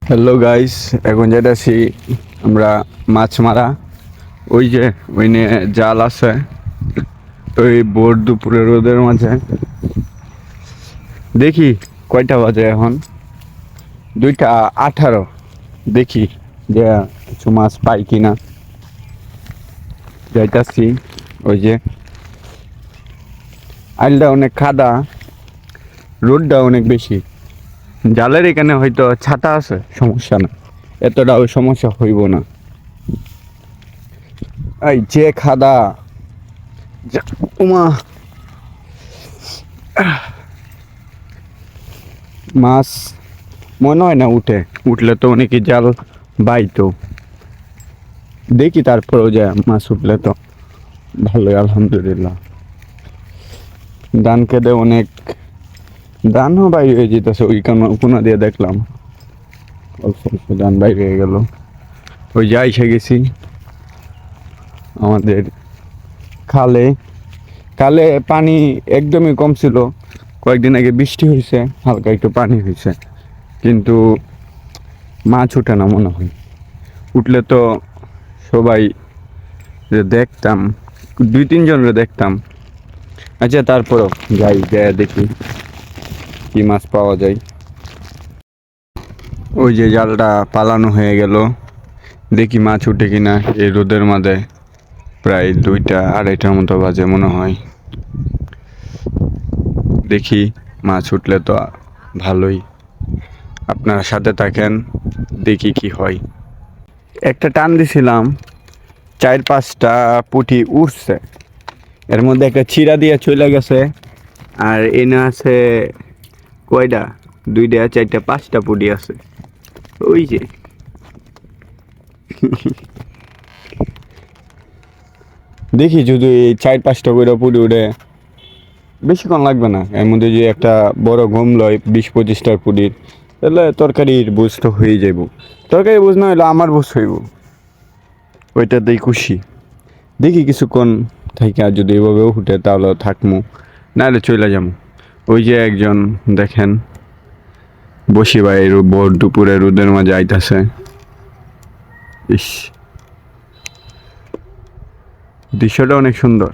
Hello guys, এখন যেতেছি আমরা মাছ মারা। ওই যে ওইনে জাল আছে, ওই ভোর দুপুরে রোদের মাঝে। দেখি কয়টা বাজে এখন, 2:18। দেখি যে কিছু মাছ পাই কিনা। যাইতাছি। ওই যে আইলটা অনেক খাদা, রোদটা অনেক বেশি। জালের এখানে হয়তো ছাতা আছে, সমস্যা না, এতটাও সমস্যা হইব না। এই যে খাদা, উমা, মাছ মনে হয় না উঠলে তো অনেকে জাল বাইতো। দেখি তারপরেও যে মাছ উঠলে তো ভালোই, আলহামদুলিল্লাহ। ধান খেতে অনেক ধানও বাইরে হয়ে যেতেছে, ওই কোনা দিয়ে দেখলাম অল্প অল্প ধান বাইরে হয়ে গেল। ওই যে এসে গেছি আমাদের খালে। খালে পানি একদমই কম ছিল, কয়েকদিন আগে বৃষ্টি হয়েছে, হালকা একটু পানি হয়েছে, কিন্তু মাছ উঠে না মনে হয়। উঠলে তো সবাই দেখতাম, 2-3 জনরে দেখতাম। আচ্ছা, তারপরও যাই, দেখি কি মাছ পাওয়া যায়। ওই যে জালটা পালানো হয়ে গেল, দেখি মাছ উঠে কিনা। এই রোদের মাঝে প্রায় 2টা-2:30টার মতো বাজে মনে হয়। দেখি মাছ উঠলে তো ভালোই, আপনার সাথে থাকেন, দেখি কি হয়। একটা টান দিছিলাম, 4-5টা পুঁটি উঠছে, এর মধ্যে একটা চিরা দিয়ে চলে গেছে। আর এনে আছে কয়টা, 2টা, 4টা, 5টা পুঁটি আছে। ওই যে দেখি যদি 4-5টা করে পুঁটি উঠে, বেশিক্ষণ লাগবে না। এর মধ্যে যে একটা বড় ঘুম লয় 20-25টার পুঁটির, তাহলে তরকারির বুঝ তো হয়ে যাইব। তরকারি বুঝ না হইলে আমার বুঝ হইব, ওইটাতেই খুশি। দেখি কিছুক্ষণ থেকে, আর যদি এভাবেও উঠে তাহলে থাকমু, নাহলে চলে যাবো। ওই যে একজন দেখেন বসি ভাই, ভোর দুপুরে রোদের মাঝে আইতাছে। ইস, দৃশ্যটা অনেক সুন্দর।